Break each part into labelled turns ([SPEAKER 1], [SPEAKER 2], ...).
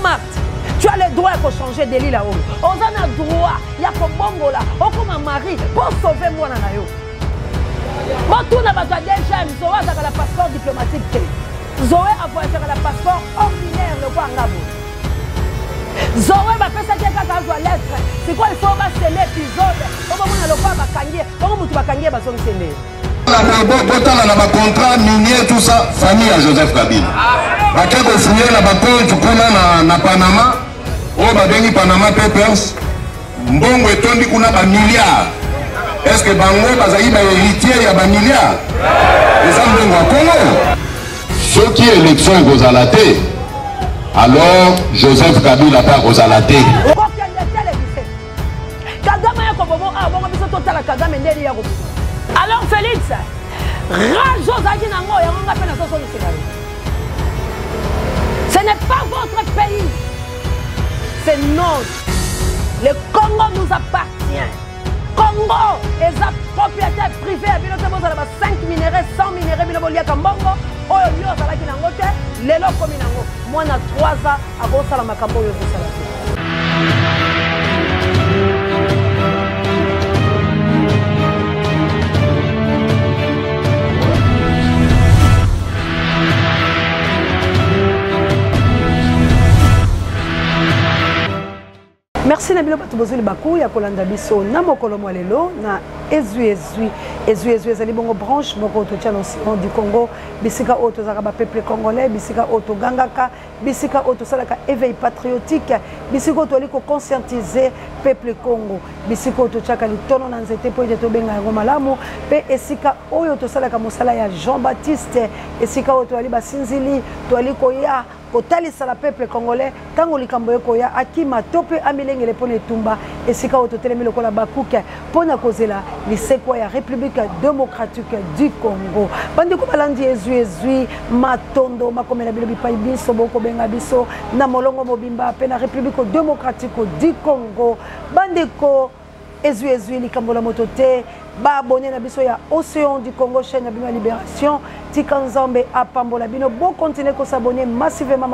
[SPEAKER 1] smart. Tu as le droit de changer de l'île là-haut. On a le droit. Il y a comme bongola. On comme un mari pour sauver moi dans la yo. Bon, tout n'a pas déjà Zoé a la passeport diplomatique. Zoé a voyagé à la passeport ordinaire le quoi ngabo. Zoé va faire ça qui est quand doit l'être. C'est quoi il faut passer l'épisode. On va voir le quoi va kangier. On va tout va kangier va son scellé.
[SPEAKER 2] On a un contrat minier tout ça famille à Joseph Kabila. Va quelque fouiller la compte kuna na Panama. On va venir Panama Papers. Mbongo etondi kuna ba milliards. Est-ce que Bango bazali ba héritier ya ba milliards? Les hommes de Congo. Ceux qui élection Gozalate. Alors Joseph Kabila pas Gozalate.
[SPEAKER 1] Alors Félix, ce n'est pas votre pays, c'est notre. Le Congo nous appartient. Congo est sa propriété privée. Il y a 5 minéraux, 100 minéraux, il y a Kambongo. Il y a moi, je 3 ans à Gosala Makambo. Merci Nabilo Batubozuli Bakou ya kolanda biso na mokolo lelo na ezui ezali bongo branche moko to tchano du Congo bisika auto zaka peuple congolais bisika auto gangaka bisika auto salaka éveil patriotique bisika auto liko conscientiser peuple Congo bisika auto tchaka litono na nzete po to benga yango malamu pe esika oyo to salaka mosala ya Jean-Baptiste esika auto ali basinzili to aliko ya kotalisa la peuple congolais tango likambo yeko ya akima tope amilengele pone tumba esika ototelemi lokola bakuka pona kozela lisekwa ya République démocratique du Congo bandeko balandi ezui matondo makomela bilo bipai biso boko benga biso na molongo mobimba pe na République démocratique du Congo bandeko ezui likambo la motote ba abonné na biso ya Océan du Congo chaîne ya bino ya Libération Tikanzambe apambola bino bon continuer ko s'abonner massivement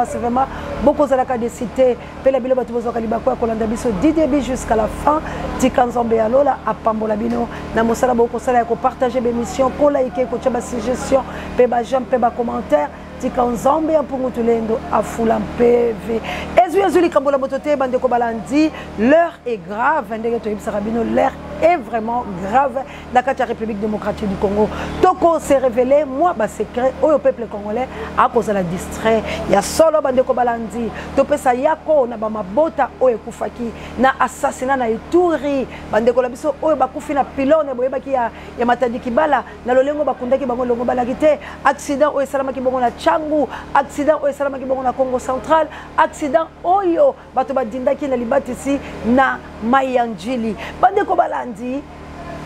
[SPEAKER 1] beaucoup zalaka de citer pe la bilo batu bozoka libako ya kolanda biso du début jusqu'à la fin Tikanzambe alola apambola bino na mosala boko sala ya ko partager l'émission ko liker ko tchaba suggestion pe ba j'aime pe ba commentaire Tikanzambe apungutulendo afula PV ezui likambola motote bandeko balandi l'heure est grave ndenge to yibisa bino l'heure est vraiment grave dans la République démocratique du Congo. Toko s'est révélé, moi, bah secret, au peuple congolais, à cause de la distrait. Il y a solo bandeko balandi, topé sa yako, na bama bota, oye kufaki, na assassinat na ituri, bandeko la biso, oye bakufi na pilone, boye baki ya matadi kibala, na lolengo bakundaki bango longo balagite, accident oye salama ki bongo na Changu, accident oye salama ki bongo na Congo central, accident oyo, bato badindaki na libatisi na Mayanjili. Bandeko balandi,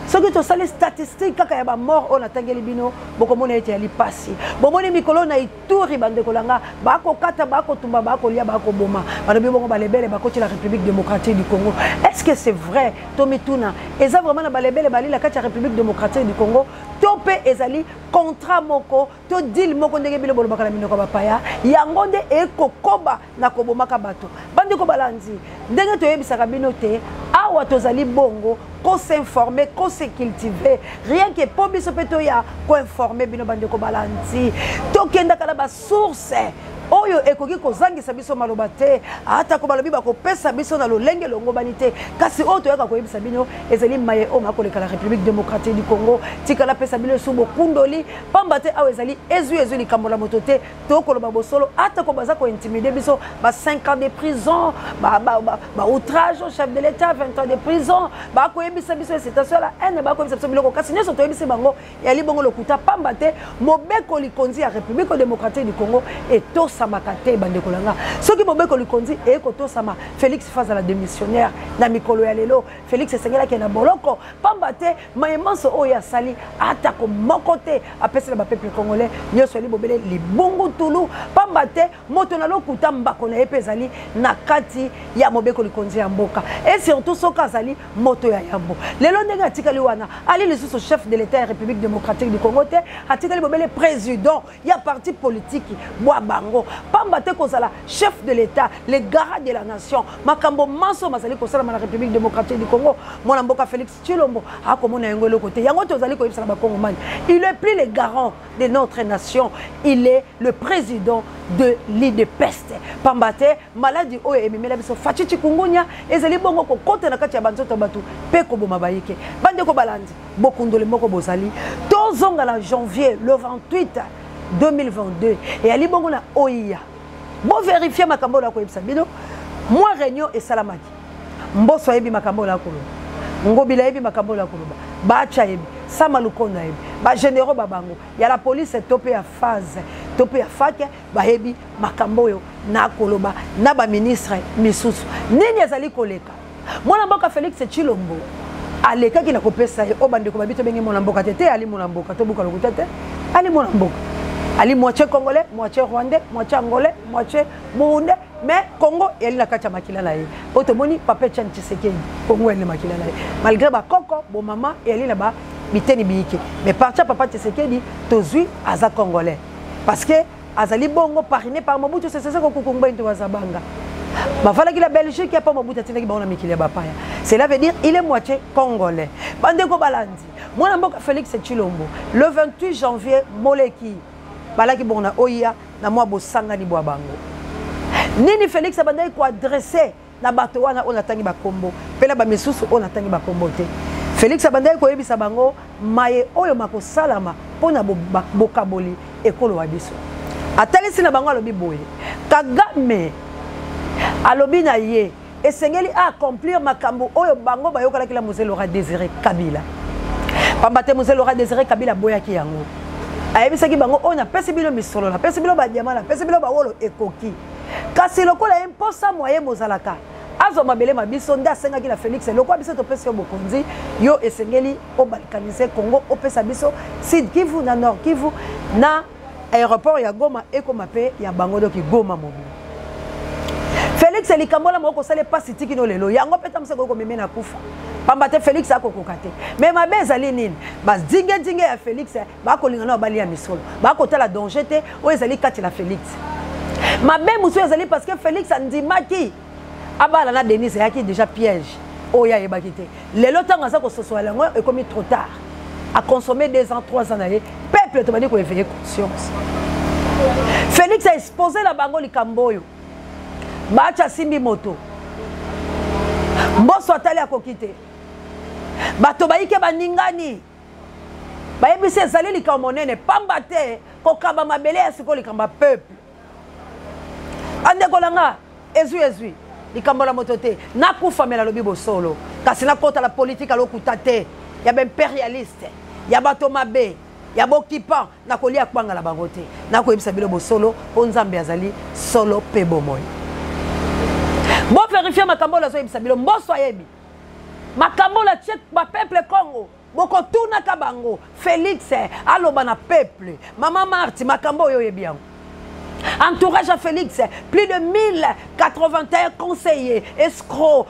[SPEAKER 1] ce qui est les statistiques, quand il y a mort, on a tangé les bino, beaucoup de monde a été passé. Beaucoup de mikolo na ituri bande kolanga, bako kata bako tumba bako lia bako boma. Banabi bongo balebele bako la République démocratique du Congo. Est-ce que c'est vrai, Tomi Tuna? Et ça vraiment na balebele bali la kati République démocratique du Congo. Topé ezali contrat moko, to deal moko ndenge bilo bolo bakala minoko bapaya. Yangonde eko koba na koboma kabato. Bande ko balanzi. Ndenge to yebisaka bino te, awa tozali bongo. Qu'on s'informer, qu'on se cultiver. Rien que pour biso peto ya ko informer bino bandeko balanzi. Tokenda kala ba source. Oyo ekoki kozangisa biso maloba te ata ko balobi ba ko pesa biso na lolenge longo banite kasi oyo toyaka ko yebisa bino ezali maye o makoleka la République démocratique du Congo tikala pesa bino subo kundoli pamba te awo ezali ezui likambo la motote to ko loba bosolo ata ko baza ko intimider biso ba 5 ans de prison ba outrage au chef de l'État 20 ans de prison ba ko yebisa biso situation la haine ba ko yebisa biso biloko kasi nyoso to yebisa bango ya libongo lokuta pamba te mobeko likonzi ya République démocratique du Congo et to Samakate bandekolanga soki bobeko likondi e koto sama Félix face à la démissionnaire na mikolo ya lelo Félix esengela ke na boloko pambate mayemanso oya sali ata ko mokote apesa ba peuple congolais nyoso li bobele libungu tulu pambate moto na lokuta mbako na epezali na kati ya mobeko likondi ya mboka et surtout soka zali moto ya yambo lelo ndenge atikali wana ali lisusu chef de l'État République démocratique du Congo te atikali bobele président ya parti politique bwa bango pamba te kozala chef de l'état le garant de la nation makambo manso mazali kosala na République démocratique du Congo mona mboka Félix Tshilombo akomona yango le côté yango tozali koyebisa ba Congomani il est plus le garant de notre nation il est le président de l'IDPEST pamba te maladie oyo ememela biso faci chikungunya ezali bongo kokota na kati ya banzoto batu pe koboma bayike bande ko balandi bokundole moko bozali tozonga na janvier le 28 2022 et ali bongo na oia bon vérifier makambo la ko yebisa bino moi réunion et salamaki mboso yebi makambo la ko ngobila yebi makambo la ko bacha yebi sama lukonda yebi ba généraux babango ya la police topé à phase topé à fake ba yebi makambo yo na koloba na ba ministre misusu nini azali koleka mwana mboka Félix Tshilombo aleka ki na kopesa ye obande ko babito bengi mwana mboka tete ali mwana mboka to buka lokuta te ali mwana mboka ali moitié congolais moitié rwandais moitié angolais moitié burundais mais Congo elle la kacha makila la ye otomoni papa Tchan Tshisekedi Congo elle makila la ye malgré ba koko bo mama elle la ba biteni biike mais parti papa Tshisekedi tozui aza congolais parce que azali bongo parrainé par Mobutu Sese Seko Kukumba into wazabanga Bafala qui la Belgique a pas Mobutu Sese Seko mikili bapaya cela veut dire il est moitié congolais bandeko balandi mwana mboka Félix Tshilombo le 28 janvier moleki balaki bona oya na mwa bosanga ni bwa bango nini Félix abandai ko adresser na bato wana on atangi bakombo pela ba misusu on atangi bakombo te Félix abandai ko yebisa bango maye oyo makosalama pona bokaboli ekolo wa biso atalisi na bango alobi boye Kagame alobi na ye esengeli a accomplir makambo oyo bango bayokala kila Mzee Laurent Désiré Kabila pambate Mzee Laurent Désiré Kabila boya ki yango ayebisaki bango on a pesi bino misolo na pesi bino ba diamant na pesi bino ba wolo ekoki kasi lokola imposa moyen mozalaka azo mabele mabiso nda senga ki la Félix lokwa biso to pesi yo bokonzi yo esengeli o balkaniser Congo o pesa biso Sud Kivu na Nord Kivu na aéroport ya Goma eko mape ya bango doki Goma mobile Félix elikambola moko sale pasi tikino lelo yango peta mseko ko memena kufa pambate Félix akokokate mais mabeza linine bas dinge ya Félix bakolinga na bali ya misolo bakotala danger te o ezali kati la Félix mabe musu ezali parce que Félix andimaki abala na Denise yaki déjà piège oya yebaki te lelo tanga za ko sosoala ngo e comme trop tard à consommer 2 ans 3 ans naye peuple to bani ko éveiller conscience Félix a exposé la bango likamboyo bacha simbi moto mboso atali akokite bato baike baningani bayebisi ezali likambo monene pamba te kokamba mabele ya siko likamba peuple andeko langa ezui likambo la moto te nakufa mela lobi bosolo kasi nakota la politique alokuta te ya impérialiste ya bato mabe ya bokipa nakolia kwanga la bango te nakoyebisa bilo bosolo po nzambe azali solo pe bomoy bo vérifier makambo la zo yebisa bilo mboso ayebi makambo la tchek ba peuple Congo boko tuna kabango Félix aloba na peuple Maman Marti makambo yo yebi yango entourage à Félix plus de 1081 conseillers escrocs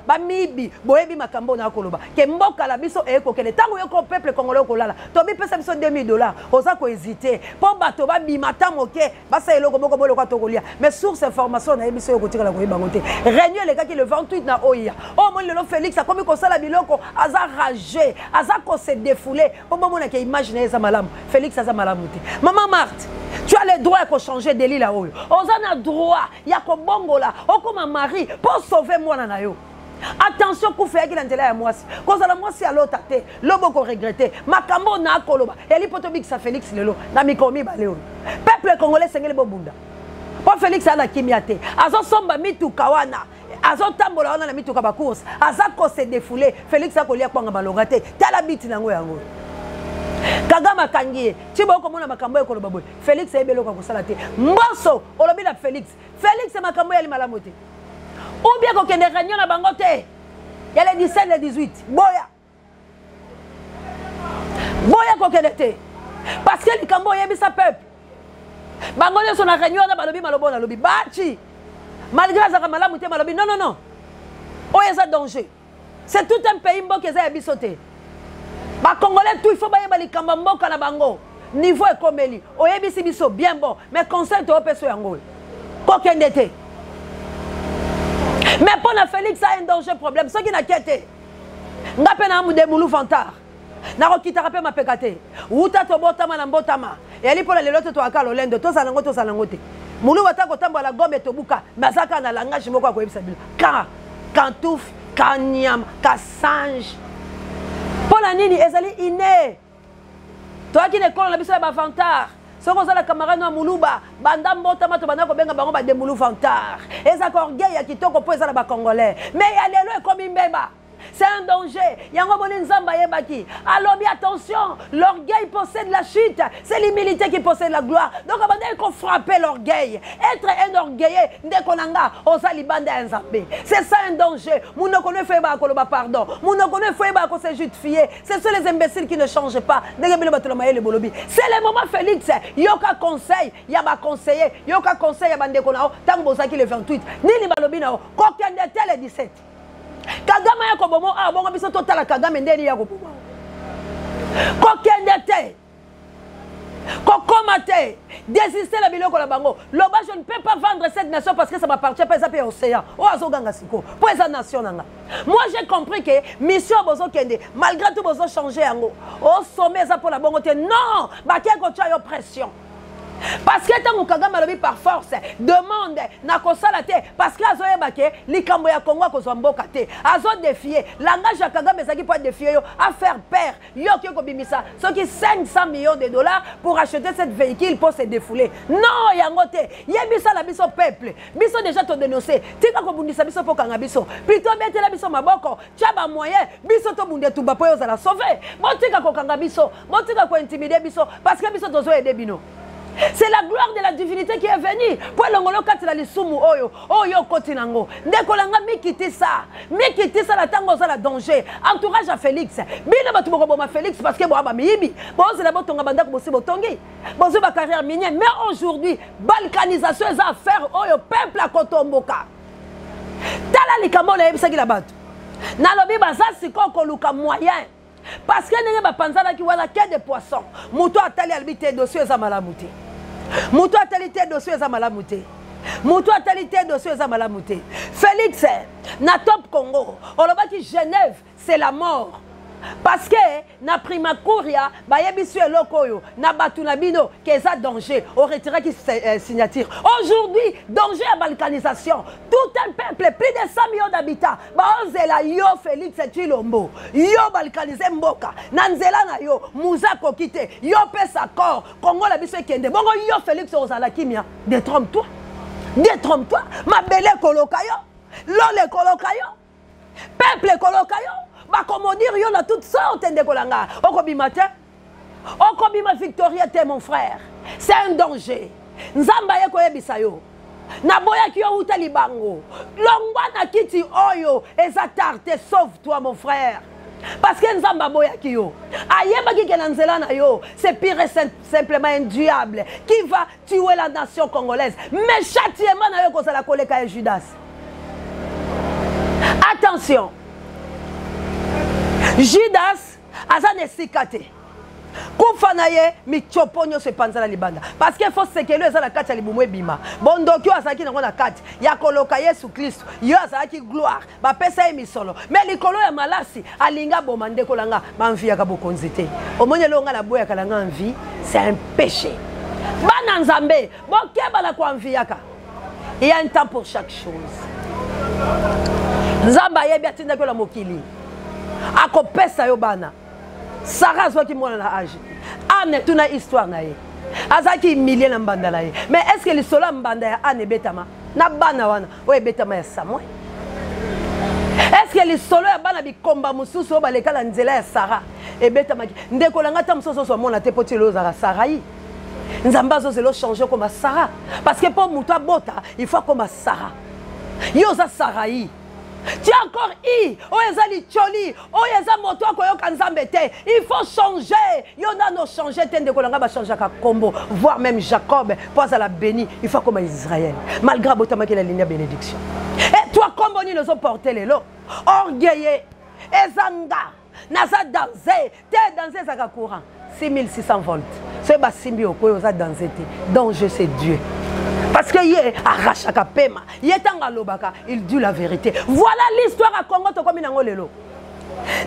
[SPEAKER 1] bamibi boyebi makambo na koloba ke mboka la biso eko kele tango yoko peuple congolais kolala to bi pesa biso $2000 oza ko hésiter po bato ba bimata moke basa eloko moko bolo kwa tokolia mais source information na biso yoko tika la koyeba ngote réunion le kaki le 28 na oya o mon lelo Félix a komi ko sala biloko aza ragé aza ko se défouler po mona ke imaginer eza malamu Félix aza malamu te Maman Marthe tu as le droit de changer de l'île là-haut. On a le droit, il y a comme bongola, on comme un mari pour sauver moi na yo. Attention qu'on fait qu'il y a moi. Cause à la moi c'est à l'autre tête, l'homme qu'on regretté. Makambo na koloba. Et li poto big ça Félix lelo na mikomi baleo. Peuple congolais sengele bobunda. Pour Félix a la kimiate. Azo somba mitu kawana. Azo tambola wana na mitu ka ba course. Azako se défouler. Félix a kolia kwanga balongate. Tala biti nango yango. Kagama kangie tiboko mona makambo ekolo baboy Félix ebelo kwa kusala te mboso olobi na Félix makambo ya limalamu te ou bien ko kende réunion na bango te ya le 17 le 18 boya ko kende te parce que likambo yebisa peuple bango nyo na réunion na balobi malobo na lobi bachi malgré ça malamu te malobi non o yesa danger c'est tout un pays mboka za ya biso te ba Congolais tout il faut baye balikamba mboka na bango niveau ekomeli oyebisi biso bien bon mais conseil to peso yango kokende te mais pour na Félix a un danger problème ce qui n'a quitté nga pe na mude mulu vantar na kokita pe ma pekate uta to botama na mbotama yali pour lelo to akalo lendo to zanango te mulu wata kotambo la gombe to buka bazaka na langage moko ko yebisa bilo ka kantouf kanyam kasange pour la nini ezali iné toi qui ne connais la biso ba vantar soko za la camarade na muluba banda mbotama to banda ko benga bango ba de mulu vantar eza ko orgueil ya kitoko po eza la ba congolais mais ya lelo e comme mbeba. C'est un danger. Alors, bien attention, l'orgueil possède la chute. C'est l'humilité qui possède la gloire. Donc, il faut frapper l'orgueil. Être un orgueilleux, c'est ça un danger. Pardon. Ce sont les imbéciles qui ne changent pas. C'est le moment Félix. Yoka conseil, yaba conseiller, yoka conseil, yaba tango le 28. Nini balobi nao, coquin de tel 17. Kagame ya kobomo a bongo biso totala Kagame ndeni ya kobomo kokende te kokoma te désister la biloko la bango loba je ne peux pas vendre cette nation parce que ça m'appartient pas ça peut océan o azoganga siko pour esa nation nanga moi j'ai compris que mission bozo kende malgré tout bozo changer yango au sommet ça pour la bongo te non ba ke ko tia yo pression. Parce que tant que Kagame alobi par force demande na kosala te parce que azo yebake likambo ya Congo ko zomboka te azo défier langage ya Kagame ezaki pour défier yo à faire peur yo ki ko bimisa ce qui 500 millions de dollars pour acheter cette véhicule pour se défouler non yango te yebisa la biso peuple biso déjà to dénoncer tika ko bundisa biso po kanga biso plutôt betela biso maboko tchaba moyen biso to bunde tuba po yo za la sauver botika ko kanga biso botika ko intimider biso parce que biso tozo aider bino. C'est la gloire de la divinité qui est venue. Pour l'ongolo katila lisumu oyo, oyo kotinango. Ndekolanga mi quitter ça la tango za la danger. Entourage à Félix. Bina batu boko boma Félix parce que bo aba miyibi. Bo ze la botonga banda ko bosi botongi. Bo ze ba carrière minière mais aujourd'hui balkanisation za affaire oyo peuple a kotomboka. Tala likambo na yebisa ki la batu. Na lobi baza siko ko luka moyen. Parce que n'est pas panzala qui wala quai de poisson. Muto atali albité dossier za malamuté. Muto atalité dossier za malamuté. Muto atalité dossier za malamuté. Félix na top Congo. On l'a dit Genève, c'est la mort. Parce que na prima couria ba yebisu elokoyo na batuna bino que ça danger au retirer qui signature aujourd'hui danger à balkanisation tout un peuple plus de 100 millions d'habitants ba ozela yo Félix Tshilombo yo balkaniser mboka na nzela na yo muza kokite yo pesa corps Congo la biso kende bongo yo Félix ozala kimia détrompe-toi ma belle koloka yo lole koloka yo peuple koloka yo. Bah comment dire, il y en a toutes sortes de kolanga. Okobima te, okobima Victoria te mon frère. C'est un danger. Nzamba ye koyebisa yo. Na boya ki yo uta libango. Longwa na kiti oyo ezatarte sauve-toi mon frère. Parce que Nzamba boya ki yo. Ayeba ki kenanzela na yo, c'est pire et simplement un diable qui va tuer la nation congolaise. Mais châtiment na yo ko la koleka et Judas. Attention. Judas azane sikate kufanaye michoponyo se panzala libanda parce qu'il faut sekelo ezala kati ya libumu ebima bondoki azaki nango na kati ya koloka Yesu Kristo yo azaki gloire ba pesa emisolo mais likolo ya malasi alinga boma ndeko langa banvi ya bokonzi te omonye longa na boya kala ngamvi c'est un péché bana nzambe bokeba la kwa envie yaka il y a un temps pour chaque chose nzamba yebi atinda ko la mokili ako pesa yo bana Sarah soit qui mona na âge Anne tuna histoire na ye azaki millier na mbanda la ye mais est-ce que le sola mbanda ya Anne betama na bana wana o betama ya Samuel est-ce que le solo ya bana bikomba mususu o baleka na nzela ya Sarah e betama ndeko langa ta mususu so mona te poti lo za Sarai nzamba zo zelo changer comme Sarah parce que pour muto bota il faut comme Sarah yo za Sarai. Tu as encore I, Oyezali Choli, Oyeza Moto Koyoka Nzambete. Il faut changer. Il y en a nos changer, tende kolanga ba changer ka combo, voire même Jacob, pas à la béni. Il faut comme Israël. Malgré Botama qui la ligne bénédiction. Et toi comme on nous a porté les lots, orgueilleux, ezanga, nasa danser, te danser ça courant. 6600 volts. C'est bas simbi au quoi aux dans été. Donc je sais Dieu. Parce que yé arrachaka pema, yé tanga lobaka, il dit la vérité. Voilà l'histoire à Congo to comme nango lelo.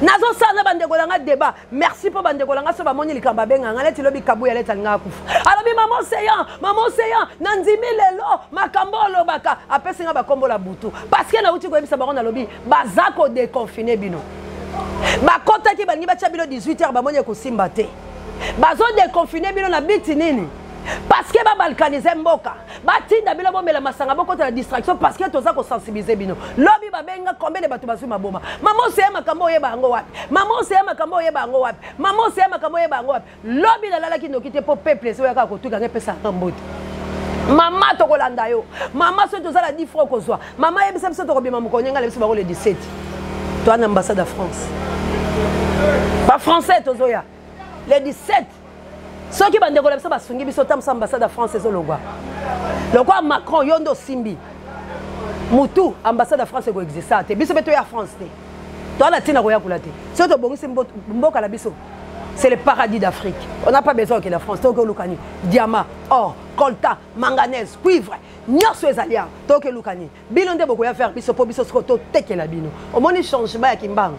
[SPEAKER 1] Nazo sana bandeko langa débat. Merci pour bandeko langa so ba moni likamba benga ngale ti lobi kabu ya leta nga kufa. Alors bi maman seyan nanzimi lelo makambo lobaka apesi nga ba kombo la butu. Parce que na uti ko ebisa ba na lobi bazako déconfiné bino. Ba kota ki bangi ba tia bino 18h ba moni ko simba te. Bazo déconfiné bino na biti nini? Parce que ba balkaniser mboka batinda bilo bomela masanga boko ta distraction parce que toza ko sensibiliser bino lobi ba benga combien de batu basu maboma maman c'est makambo yeba ngo wapi maman c'est makambo yeba ngo wapi maman c'est makambo yeba ngo wapi lobi la lala ki no kite po peuple so yaka ko tuka ngepesa ngamboti maman to kolanda yo maman so toza la 10 francs ko zwa maman yebisa biso to ko bima mukonyenga le biso ba ko le 17 toi en ambassade de France pas français tozoya le 17. Ceux qui bandent de la sungi biso tam ambassade de France et Zologwa. Le quoi Macron yondo simbi. Moutou ambassade de France ko exista te. Biso beto ya France te. Toi la tina roya kulate. Ce to bongi mboka la biso. C'est le paradis d'Afrique. On n'a pas besoin que la France to ko lukani. Diamant, or, coltan, manganèse, cuivre. Nyoso ezalia to ke lukani. Bilonde boko ya faire biso po biso sko to teke la bino. Au moni changement ya kimbang.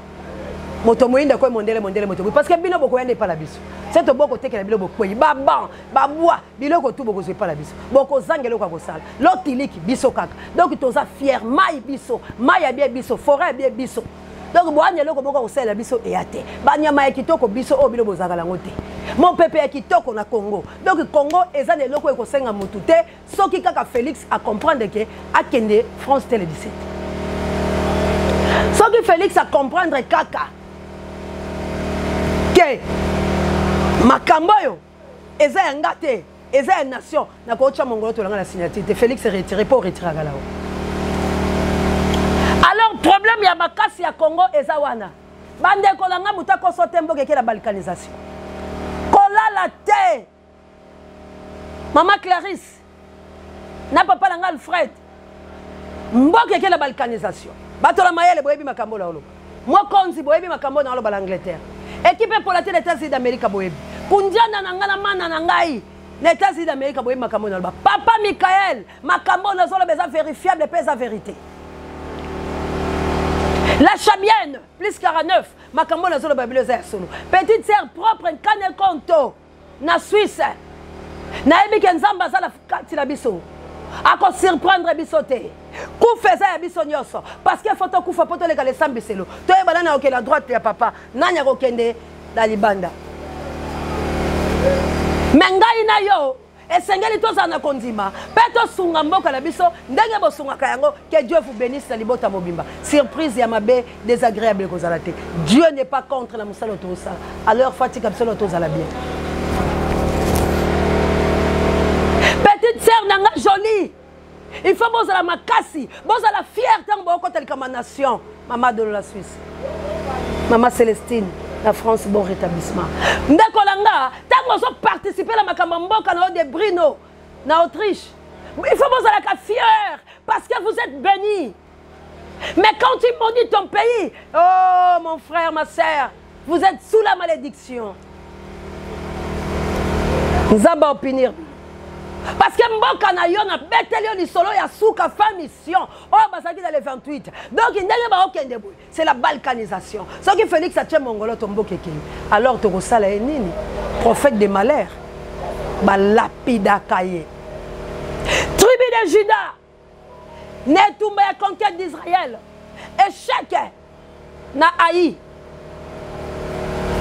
[SPEAKER 1] Moto moinda ko mondele moto parce que bino boko yande pas la biso. C'est to boko teke la bilo boko yi ba ban ba bois biloko tout boko zo pas la biso. Boko zangelo ko sala. Lotiliki biso kaka. Donc toza fier mai biso, mai ya bien biso, forêt bien biso. Donc boanye loko boko osala la biso e ate. Ba nyama ya kitoko biso o bilo bozaka la ngote. Mon peuple ya kitoko na Congo. Donc Congo eza le loko ko senga mutute, soki kaka Félix a comprendre que akende France Télé 17. Soki Félix a comprendre kaka makambo yo eza ya ngate eza ya nation na ko cha mongolo to la signature Félix est retiré pour retirer là. Alors problème ya makasi ya Congo eza wana bande ko langa mutako sote mboke ke la balkanisation kola la te maman Clarisse na papa langa Alfred mboke ke la balkanisation bato la mayele boyebi makambo la olo moi konzi boyebi makambo na lo l'Angleterre. Équipe pour la États-Unis d'Amérique boyebi. Kundiana nangana mana nangai. Les États-Unis d'Amérique boyebi makambo na ba. Papa Michael, makambo na zolo beza vérifiable et la vérité. La Chabienne, plus 49, makambo na zolo babilo za solo. Petite sœur propre nkane konto na Suisse. Na ebi kenzamba za la kati la biso. Ako surprendre bisote. Koufeza ya biso nyoso parce que photo koufa poto le kale sambiselo. To e banana ok la droite ya papa nanya ko kende da libanda. Mengai na yo esengeli to za na kondima. Peto sunga mboka la biso ndenge bo sunga kayango que Dieu vous bénisse na libota mobimba. Surprise ya mabe désagréable ko zala te. Dieu n'est pas contre la musalo to ça. Alors fatigue absolument to zala bien. Petite sœur nanga jolie. Il faut que la makasi, la fierté comme nation. Maman de la Suisse, Maman Célestine, la France, bon rétablissement. Ndakolanga, tant que vous participez à la makamambo quand on de Brino, en Autriche. Il faut que vous la fière parce que vous êtes bénis. Mais quand tu maudis ton pays, oh mon frère, ma soeur, vous êtes sous la malédiction. Nous allons punir. Parce que mboka na yo na betelio ni solo ya souka fa mission. Oh basaki dans les 28. Donc il n'est pas aucun début. C'est la balkanisation. Ce qui Félix a tué mongolo tombo keke. Alors to sala nini? Prophète de malheur. Ba lapida kaye. Tribu de Juda. Netumba ya conquête d'Israël. Échec na Haï.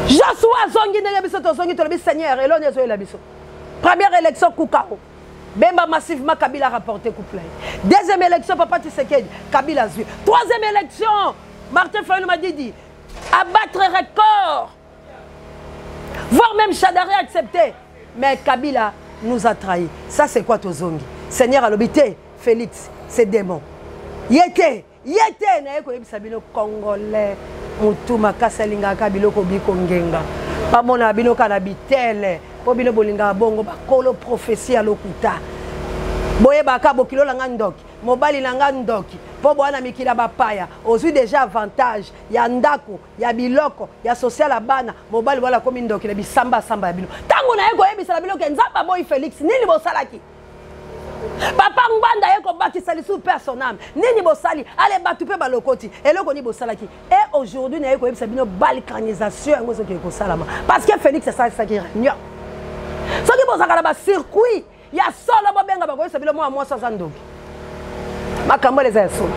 [SPEAKER 1] Joshua zongi ndenge biso to zongi to le Seigneur elone zo la biso. Première élection Koukao. Bemba massivement Kabila rapporté couple. Deuxième élection Papa Tshisekedi, Kabila zui. Troisième élection, Martin Fayulu m'a dit abattre record. Voire même Chadari accepté. Mais Kabila nous a trahis. Ça c'est quoi Tozongi? Seigneur Alobité, Félix, c'est démon. Yete, na yeko yebisabino Congolais. Mutuma kasalinga kabilo ko bikongenga. Pas mon abino kanabitele. Pobilo bolinga bongo bakolo prophétie à lokuta. Boye baka bokilo langa ndoki, mobali langa ndoki, po bwana mikila bapaya ozwi déjà avantage ya ndako ya biloko ya social abana mobali wala komi ndokela bisamba samba ya bino tango na yeko yebisala biloko nzamba boy Félix nini bosalaki papa ngwanda yeko bakisa lisu personnel nini bosali ale batu pe balokoti eloko ni bosalaki et aujourd'hui na yeko yebisa bino balkanisation yango soki ko salama parce que Félix c'est ça qui réunion soki bosakala ba circuit ya solo bobenga bakoyesa bilo moi 60 dollars makambo les solo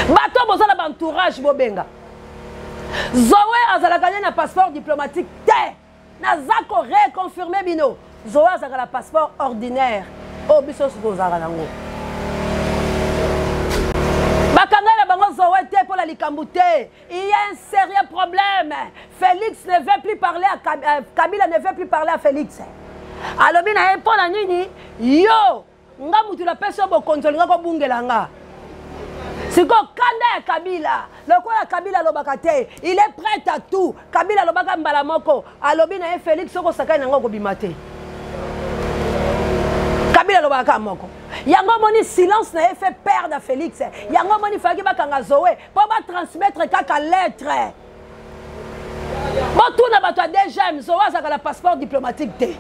[SPEAKER 1] bato bozala ba entourage bobenga Zoé azalaka na passeport diplomatique te nazako reconfirmer bino Zoé azalaka passeport ordinaire o biso sozala nango bakangala bango Zoé te pour la likambute il y a un sérieux problème Félix ne veut plus parler à Kabila ne veut plus parler à Félix alobi na ye mpona nini yo nga mutu na pesa bokonzi olinga kobungela nga siko kanda ya Kabila lokola Kabila alobaka te il est prêt à tout Kabila alobaka mbala moko alobi na ye Félix soko sakani nango kobima te Kabila alobaka moko yango moni silence na ye fait perdre Félix yango moni faki bakanga Zoé po ba transmettre kaka lettre botuna bato ya DGM Zoé azaka la passeport diplomatique te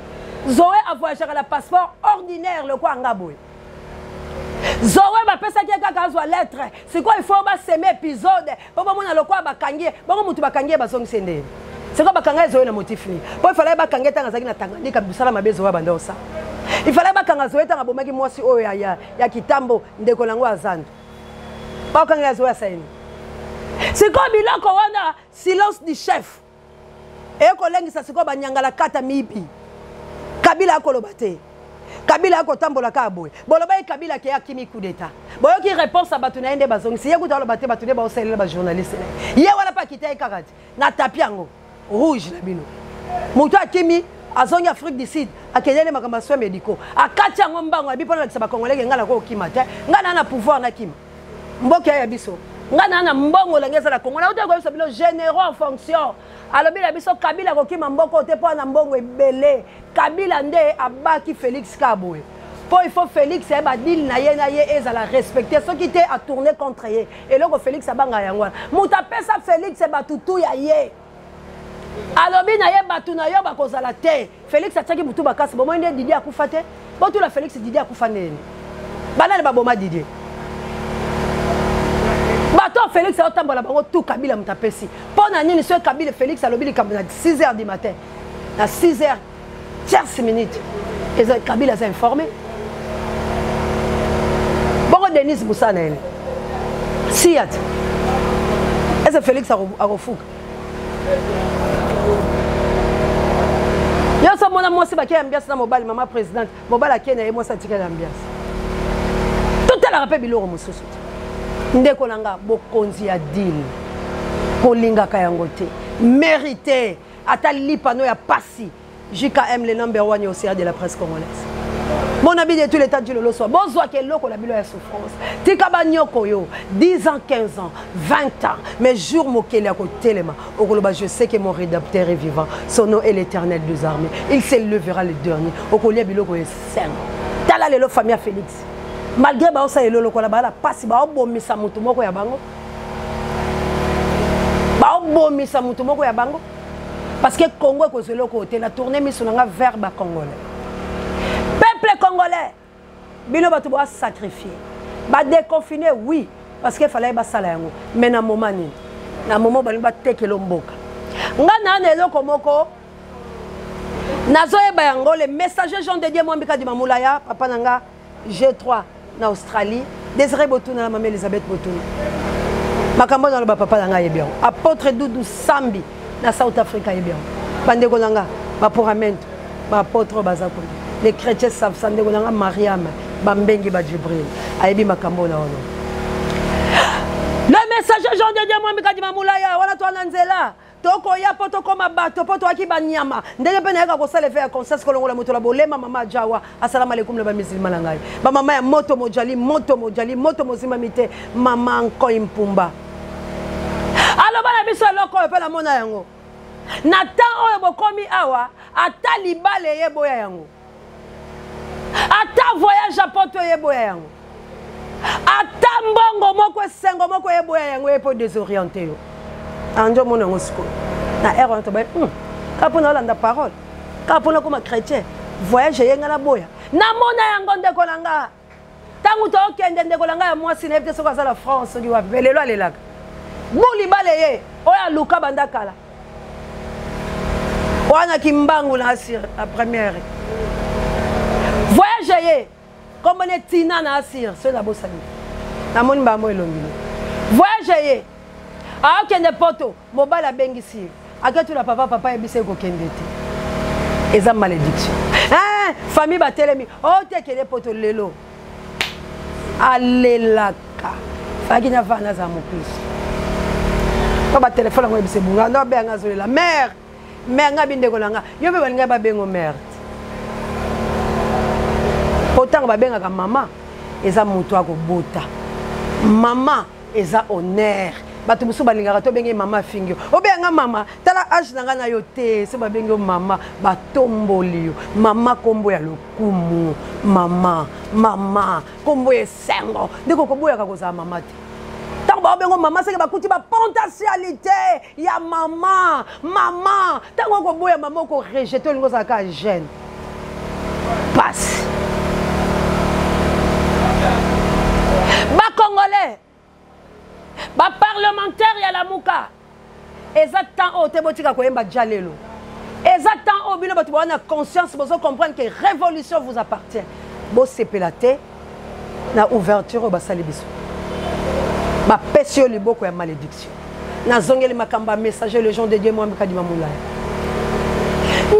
[SPEAKER 1] Zoé a voyagé à la passeport ordinaire le quoi ngaboy. Zoé va penser qu'il y a quelqu'un qui lettre. C'est quoi il faut pas s'aimer épisode. Pour moi on a le quoi bakangie. Bon mutu bakangie ba song sende. C'est quoi bakangie Zoé na motif ni. Pour il fallait bakangie tanga zaki na Tanganyika bisala mabe Zoé bandosa. Il fallait bakanga Zoé tanga bomaki mwasi oyo ya kitambo ndeko lango azandu. Pas bakangie Zoé saini. C'est quoi biloko wana silence du chef. Et kolengi sa c'est quoi banyangala kata mibi. Kabila akoloba te Kabila akotambola ka boye boloba Kabila ke akimi coup d'état boyo ki réponse à batu na ende bazongi si yekuta loba te batu ne ba oselela ba journaliste ye wala pa kita ekakati na tapiango rouge na bino mutu akimi azongi Afrique du Sud akenele makamba soins médicaux akati yango mbango abi pona lakisa ba congolais ngala ko kima te ngana na pouvoir na kima mboka ya biso ngana na mbongo langeza la Congo na uta ko sabilo généraux en fonction alobi la biso Kabila kokima mboko te po na mbongo ebele Kabila nde abaki Félix Kaboue po il faut Félix e ba deal na ye ezala respecter ce qui était à tourner contre ye et loko Félix abanga yango muta pesa Félix e batutu ya ye alobi na ye batu na yo bakozala te Félix ataki butu bakasi bomo nde Didier akufa te botu la Félix Didier akufa neni banane baboma Didier bato Félix a otambola bango tout Kabila mutapesi pona nini so Kabila Félix alobi likambo na 6h du matin na 6h 15 minutes et Kabila a informé bongo Denis Boussana ele siat est-ce Félix a refuka yo so mona moi c'est ba ki ambiance na mobile maman présidente mobile akena et moi ça tika l'ambiance tout elle rappelle biloko mosusu ndeko nanga bokonzi ya deal kolinga kayango te mérité ata lipano ya pasi JKM le number 1 au CA de la presse congolaise mon habit de tous les temps du lolo soit bonsoir que loko la bilo ya souffrance tika banyoko yo 10 ans 15 ans 20 ans mais jour mokeli ko telema okoloba je sais que mon rédacteur est vivant son nom est l'Éternel des armées il se levera le dernier okolia biloko est saint tala lelo famille Félix malgré ba osa elolo ko la bala pasi ba obomisa mutu moko ya bango ya bango parce que Congo ko zelo ko te na tourner miso nga vers ba congolais peuple congolais bino batu ba sacrifier ba déconfiner oui parce que fallait ba sala yango mais na moment ni na moment ba ba tekelo mboka nga na eloko moko nazo e ba yango le messager Jean de Dieu Mwambika di Mamulaya papa nanga G3 na Australie Désiré Botuna na maman Elisabeth Botuna makambo na ba papa nanga yebion apôtre Doudou Sambi na South Africa yebion bandeko nanga ba poramento ba apôtre bazako les chrétiens savent ça ndeko nanga Mariam bambengi ba Jibril ayebi makambo na ono le messager Jean de Dieu Mwambika di Mamulaya wana to na nzela toko ya poto koma bato poto akiba nyama ndenge pena yaka ko sale faire conscience ko longola moto la bolema mama jawa assalamu alaikum le ba musulman la ngai ba mama ya moto mojali moto mozima mite mama nko impumba alo bana biso loko pe la mona yango na temps oyo bokomi awa ata libale yeboya yango ata voyage a poto yeboya yango ata mbongo moko boya yango e po désorienter yo anjo mona ngo siko na erreur to ba kapona landa parole kapona comme chrétien voyage yenga na boya na mona yango ndeko langa tangu to okende ndeko langa ya mwasi na efte soko za la France di wa belelo alelaka buli baleye oya luka banda kala wana kimbangu na asir la première voyage ye comme on est tina na asir c'est la bosani na moni ba mo elongilo voyage ye a okende poto mobala bengisi aketu la papa ebise ko kende te eza malédiction famille ba telemi o te kende poto lelo alelaka fakina vana za mo plus ko ba téléphone ngo ebise bunga ndo be nga zolela mère nga bindeko langa yo be balinga ba bengo mère autant ba benga ka mama eza mutu akobota mama eza honneur batu musu balinga to benge mama fingio obenga mama tala age nanga na yo te se ba bengo mama batomboli yo mama kombo ya lokumu mama kombo esengo ndeko koboya ka koza mama te tant ba bengo mama c'est que ba kuti ba potentialité ya mama tant ko boya mama ko rejeter lingo za ka jeune passe ba congolais ba parlementaire ya la muka exactement au te botika ko yemba jalelo exactement au bino batu ba na conscience bozo comprendre que révolution vous appartient bo sepelate na ouverture ba salibiso ba pesio liboko ya malédiction na zongeli makamba messager le gens de Dieu moi mekadi mamula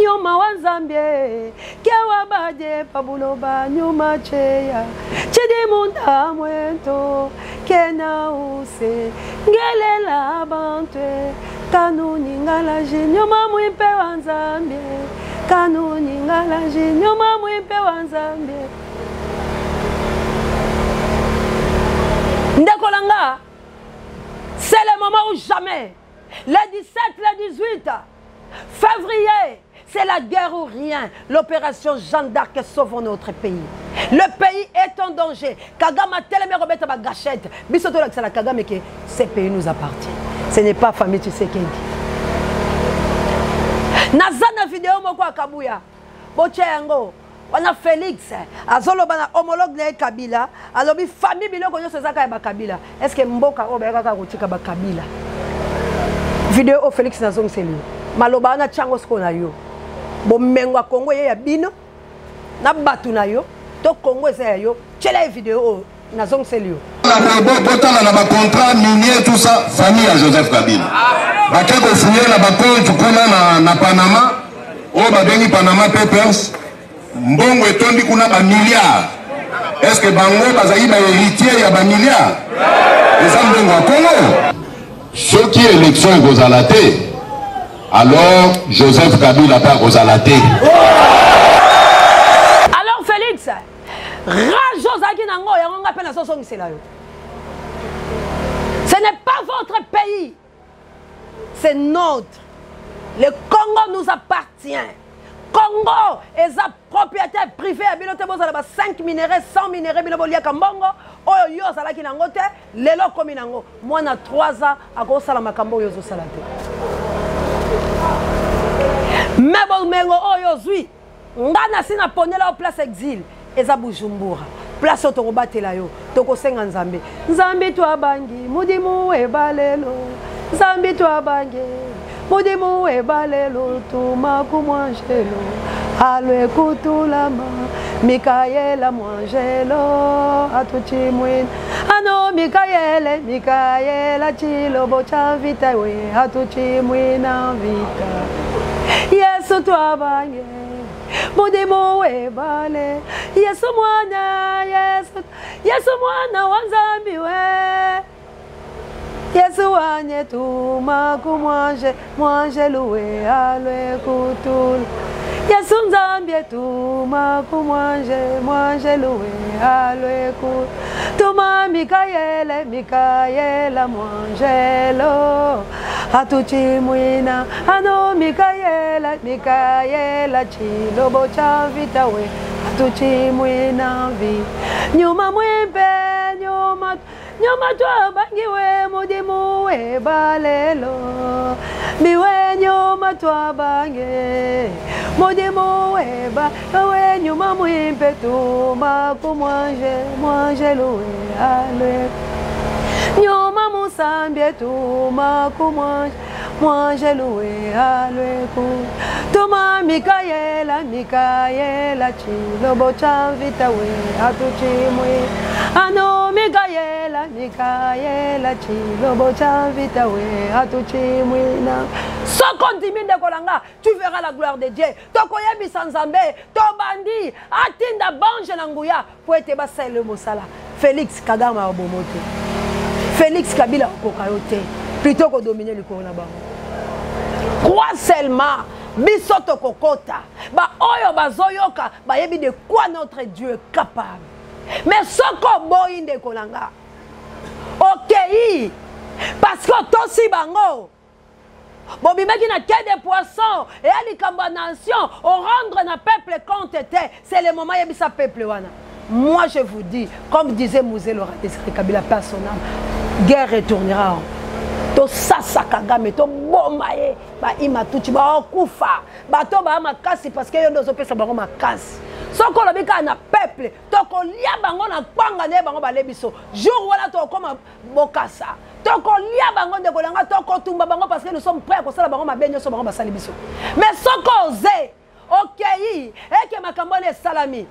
[SPEAKER 1] nyoma wanzambie kewa baje pabuloba nyuma cheya chidi munda mwento kena use ngelela bantwe kanuni ngalaji nyoma mwimpe wanzambie kanuni ngalaji nyoma mwimpe wanzambie Ndekolanga, c'est le moment ou jamais. Le 17, le 18 février, c'est la guerre ou rien. L'opération Jeanne d'Arc sauve notre pays. Le pays est en danger. Kagame a tellement remis ma gâchette. Bisoto la la Kagame que ce pays nous appartient. Ce n'est pas famille Tshisekedi. Nazana vidéo moko akabuya. Bochengo. On a Félix, azolo bana homologue na Kabila, alobi famille biloko nyoso zaka ya Kabila. Est-ce que mboka o ba ka kotika ba Kabila? Vidéo o Félix na zong seli. Maloba na chango sko na yo. Bo mengwa Kongo ye ya bino. Na batu na yo, to Kongo za yo. Chela vidéo na zong seli yo.
[SPEAKER 2] Na botala na ba contrat minier tout ça famille à Joseph Kabila. Ba ka ko fouiller na ba compte kuna na Panama. O ba bengi Panama Papers. Mbongo etondi kuna ba milliards. Est-ce que bango bazali ba héritier ya ba milliards? Eza mbongo ya Congo. Ceux qui élection ekozalate, alors Joseph Kabila pas kozalate.
[SPEAKER 1] Alors Félix, rajo zaki nango yango nga pe na soso ngisela yo. Ce n'est pas votre pays. C'est notre. Le Congo nous appartient. Congo est sa propriétaire privée à Bilote Bozala 5 minéraux, 100 minéraux, Bilobolia Kambongo, Oyo Salaki Nangote, Lelo Kominango. Moi, na 3 ans, à cause de la Makambo Yozo Salate. Mais bon, Mengo Oyo Zui, Ngana Sina Ponela au place exil, Eza Bujumbura, place Otoroba Telayo, Toko Senga Nzambe. Nzambe toi bangi, Mudimu e balelo, Nzambe toi bangi. Mudimu e balelo tuma kumwanjelo alwe kutulama Mikaela mwanjelo atuchimwin ano Mikaela chilobo cha vita we atuchimwina vita Yesu twabange Mudimu e bale Yesu mwana wanzambi we Yesu wanye tuma kumwanje luwe alwe kutul Yesu nzambie tuma kumwanje luwe alwe kutul Tuma Mikaela mwanjelo atuchimwina ano Mikaela chilobo cha vita we atuchimwina vi Nyuma mwimpe nyoma twa bangiwe mudimu e balelo biwe nyoma twa bange mudimu e ba we nyoma muimpe tu ma ku mange loe ale nyoma musambie tu ma ku mange loe ale ku toma Mikaela chilobo chanvita we atuchimwe ano Mikaela chilobo chanvita we atuchimwe na soko ndiminde kolanga tu verras la gloire de Dieu tokoyebi sanzambe to bandi atinda bange na nguya po ete basale mosala Félix Kagame obomote Félix Kabila okokayote plutôt que dominer le corona bango crois seulement bisoto kokota ba oyo bazoyoka ba yebi de quoi notre Dieu est capable mais soko boyinde kolanga OK parce que tosi bango bobimaki na quai des poissons et alikamba nation au rendre na peuple compte était c'est le moment yebi sa peuple wana moi je vous dis comme disait Mouzé Laurent Désiré Kabila personnel guerre retournera to sasa Kagame to bombaye ba imatuchi ba okufa ba to ba makasi parce que yo ndozo pesa bango makasi soko lobika na peuple to kolia bango na kwanga ne bango balebiso jour wala to koma bokasa to kolia bango de kolanga to kotumba bango parce que nous sommes prêts à kosala bango mabenyo so bango basali biso mais soko oze OK eke makambone salami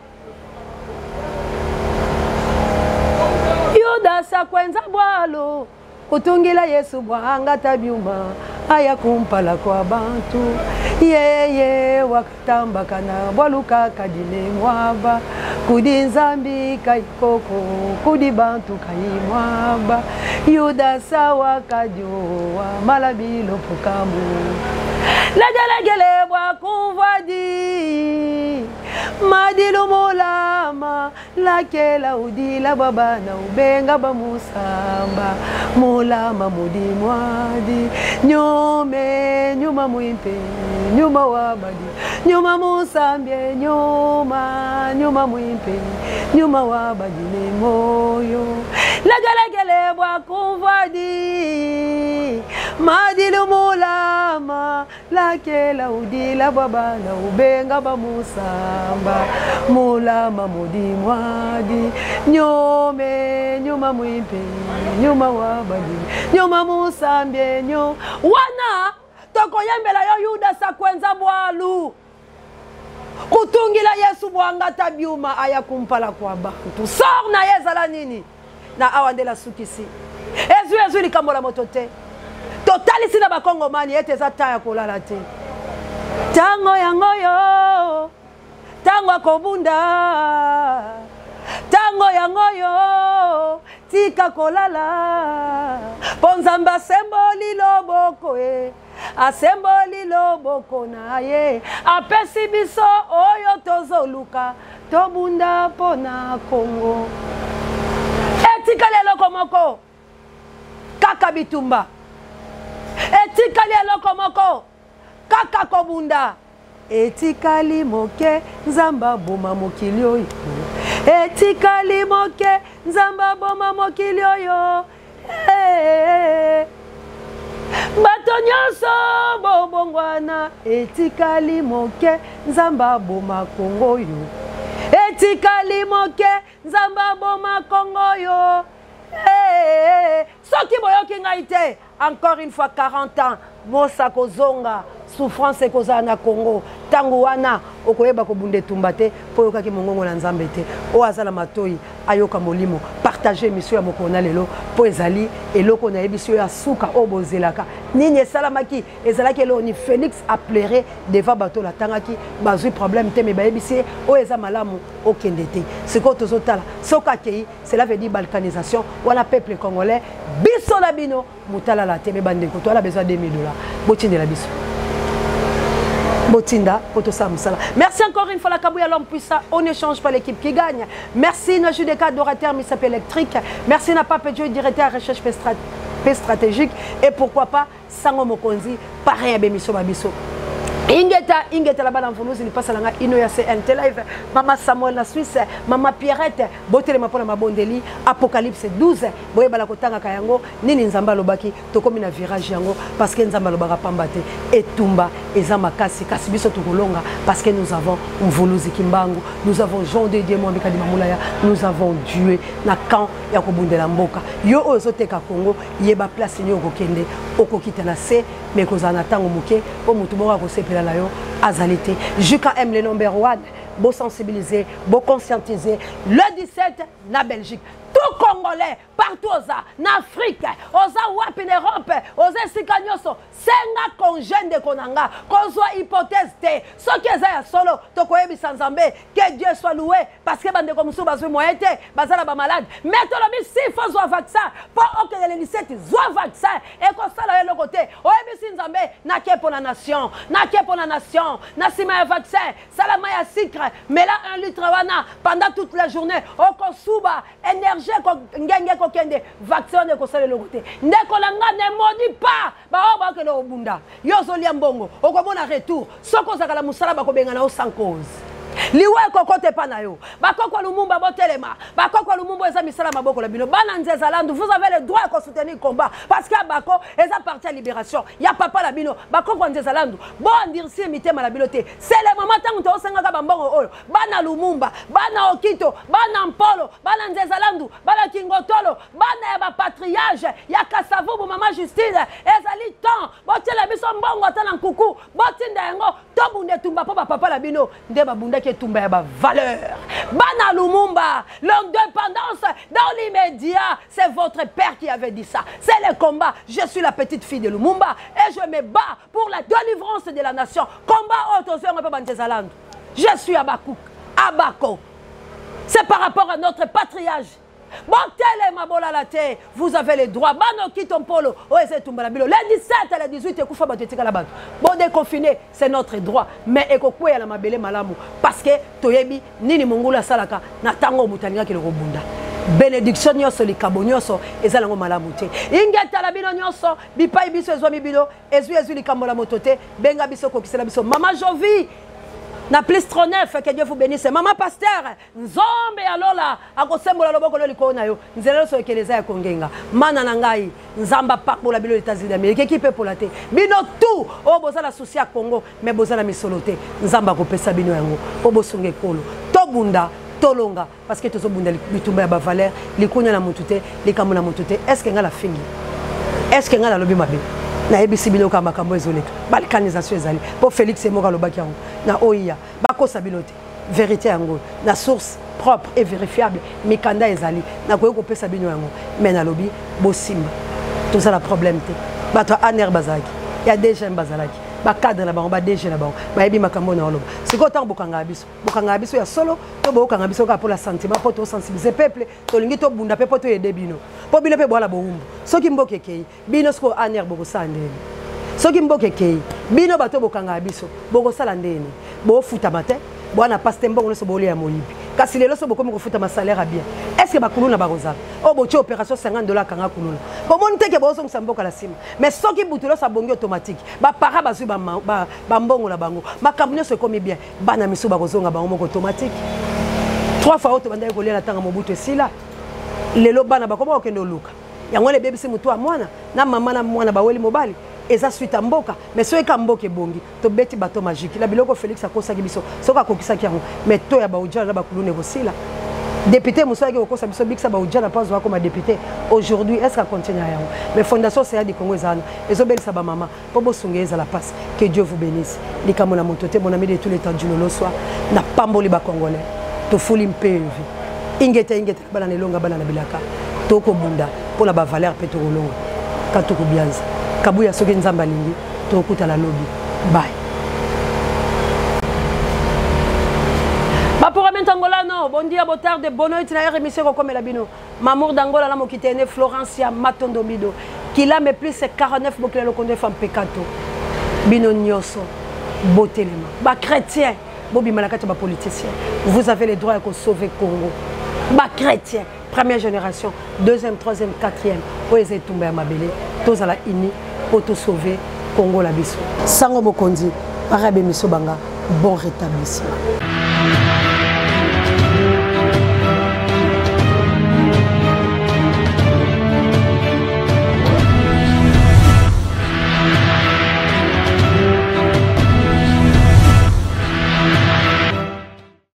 [SPEAKER 1] Yuda sakwenza bwalo kutungila Yesu bwanga tabyuma aya kumpala kwa bantu yeye wakatamba kana bwaluka kadile mwaba kudi nzambi kaikoko kudi bantu kaimwaba Yuda sawa kajowa malabilo pukamu legelegele bwa kumvadi madilu mulama lakela udila babana ubenga bamusamba mulama mudimwadi nyome nyuma muimpe nyuma wabadi nyuma musambie nyuma muimpe nyuma wabadi ni moyo legelegele bwa kumvadi madilu mulama lakela udila babana ubenga bamusamba mulama mudimwadi nyome nyuma muimpe nyuma wabadi nyuma musambie wana tokoyembela yo Yuda sakwenza bwalu kutungila Yesu bwanga tabyuma aya kumpala kwa bantu sor na yezala nini na awandela sukisi ezu likambola moto te totalisi na bakongomani ete za ta ya kolala te tango yango yo tango akobunda tango yango yo tika kolala ponzamba asemboli loboko asemboli loboko na ye apesi biso oyo tozoluka tobunda pona Kongo etikali eloko moko kaka bitumba etikali eloko moko kaka kobunda etikali moke nzamba boma mokili oyo etikali moke nzamba boma mokili oyo bato nyonso bobongwana etikali moke nzamba boma Kongo oyo etikali moke nzamba boma Kongo oyo soki boyoki ngai te encore une fois 40 ans bosa kozonga souffrance ekozala na Congo tango wana okoyeba kobunda etumba te po yokaki mongongo na Nzambe te o azala matoi ayoka molimo partager mission ya mokona lelo po ezali eloko na yebiso ya suka obozelaka nini esalamaki ezalaki elo ni Félix a pleuré devant bato la tangaki bazui problème te me bayebisi o eza malamu okende te siko tozotala soka kei cela veut dire balkanisation wana peuple congolais biso na bino mutala la te me bandeko to ala besoin $2000 botinde la biso Botinda, merci encore une fois la Kabouya l'homme puissant. On ne change pas l'équipe qui gagne. Merci nos jeux de cas d'orateur MISAP électrique. Merci n'a pas Pedjo, directeur de recherche stratégique. Et pourquoi pas Sango Mokonzi, pareil à Bémiso Babiso. Ingeta la bana mfunuzi ni pasa langa ino ya CNT live mama Samuel na Suisse mama Pierrette botele mapona mabondeli Apocalypse 12 boye bala kotanga kayango nini nzamba lobaki tokomi na virage yango parce que nzamba lobaka pambate etumba eza makasi kasi biso tukolonga parce que nous avons mvuluzi kimbangu nous avons Jean de Dieu Mwambika di Mamulaya nous avons Dieu na camp ya kobundela mboka yo ozo teka Congo yeba place ni okokende okokita na se mais kozana tango muke o mutu boka ko sepela la yo azalité jusqu'à M le number 1 beau sensibiliser beau conscientiser le 17 na Belgique tout Congolais partout en Afrique aux wapi en Europe aux Sikanyoso senga congène de konanga qu'on soit hypothèse te ce qui est ya solo to koyebi sans Nzambe que Dieu soit loué parce que bande comme sous bazui moyen te bazala ba malade mais to lobi si faut soit vaccin pour que le 17 soit vaccin et ko sala le côté oyebi si Nzambe na ke pour la nation na sima ya vaccin salama ya sucre mais là 1 litre wana pendant toute la journée au kosuba énergie ko ngenge ko kende vaccin de ko sala le côté ndeko langa ne maudit pas ba ba ke lo bunda yo zolia mbongo okomona retour soko zakala musala ba ko benga na o sans cause liwe kokote pa na yo bakoko lumumba botelema bakoko lumumba eza misala maboko la bino bana nzeza landu vous avez le droit à soutenir le combat parce que bako eza parti à libération ya papa la bino bakoko nzeza landu bo ndirsi mitema la bino te c'est le moment tangu to senga ka bambongo oyo bana lumumba bana okito bana mpolo bana nzeza landu bana kingotolo bana ya ba patriage ya kasavubu mama Justine ezali temps botela biso mbongo atana nkuku botinda yango tobunde tumba po papa la bino nde babunda qui tombe à valeur. Bana Lumumba, l'indépendance dans l'immédiat, c'est votre père qui avait dit ça. C'est le combat. Je suis la petite fille de Lumumba et je me bats pour la délivrance de la nation. Combat autour. Je suis Abakouk, Abako. C'est par rapport à notre patriage. Vous avez les droits. Le 17 et le 18, bon déconfiné, c'est notre droit. Mais parce que Toyebi, Nini Mongula Salaka, Natango Mutalinga qui le rebunda. Bénédiction nyoso likabo nyoso ezalango malamu te. Ingeta la bino nyoso bipai biso ezwami bino ezu likambo la motote benga biso kokisela biso mama Jovi. Na plus 39 que Dieu vous bénisse. Maman pasteur, nzombe alola akosembola loboko lo likona yo. Nzelo so ekeleza ya kongenga. Mana na ngai nzamba pakola bilo États-Unis d'Amérique qui peut polate. Bino tout o bozala souci à Congo mais bozala misolote. Nzamba kopesa bino yango. O bosunge kolo. Tobunda tolonga parce que tozo bunda bitumba ya ba valeur likunya na mutute likamu na mutute. Est-ce que nga la fingi? Est-ce que nga la lobi mabe? Na ebisi bino ka makambo ezoleka balkanisation ezali po Félix Emoka lobaki yango na oia bakosa bilote vérité yango na source propre et vérifiable mikanda ezali na koyo kopesa bino yango mais na lobi bosimba tout ça la problème te bato aner bazaki ya déjà bazalaki ba cadre na bango ba DG na bango ba ebi makambo na oloba siko tango bokanga biso ya solo to bokanga biso ka pour la sentiment pour to sensibiliser peuple to lingi to bunda pe po to yede bino po bino pe bola boumbu soki mboke kei bino sko aner boko sandeni soki mboke kei bino bato bokanga biso boko sala ndeni bo futa mate bwana paste mbongo so boli ya moyibi kasi lelo so bokomi ko futa ma salaire bien est-ce que bakuluna bakozala o bochi opération $50 kanga kuluna komoni teke bozo msamboka la sima mais soki butulo sa bongi automatique ba para bazui ba mbongo na bango makambo nyonso ekomi bien bana misu bakozonga bango moko automatique 3 fois auto banda ekolia na tanga mobutu esila lelo bana bakoma okende oluka yango le bebisi mutu wa mwana na mama na mwana baweli mobali eza suite mboka mais so eka mboka bongi to beti bato magique la biloko Félix akosaki biso soka kokisaki yango mais to ya baujana na bakulune kosila député musoaki kokosa biso bikisa baujana pas wa comme député aujourd'hui est-ce qu'on continue yango mais fondation c'est du Congo ezana ezobelisa ba mama po bosunge eza la passe que Dieu vous bénisse likamo na motote mon ami de tous les temps du lolo soir na pamboli ba congolais to fuli mpevi ingeta bana nelonga bana na bilaka toko bunda pour la ba valeur pétrolonga katoko bianza kabuya soki nzamba lingi tokuta la lobby bye Bapora mentangolano bon dia bon tarde bonne nuit na émission comme la bino Mamour d'Angola la mokitene Florencia Matondomido qui la me plus c'est 49 bokile le konde femme pekato bino nyoso botelema ba chrétien bobi malakati ba politicien vous avez le droit à sauver Congo ba chrétien première génération deuxième troisième quatrième oeze tumba ya mabele tozala ini pour te sauver Congo la biso sango mokonzi Parabe Misobanga, bon rétablissement.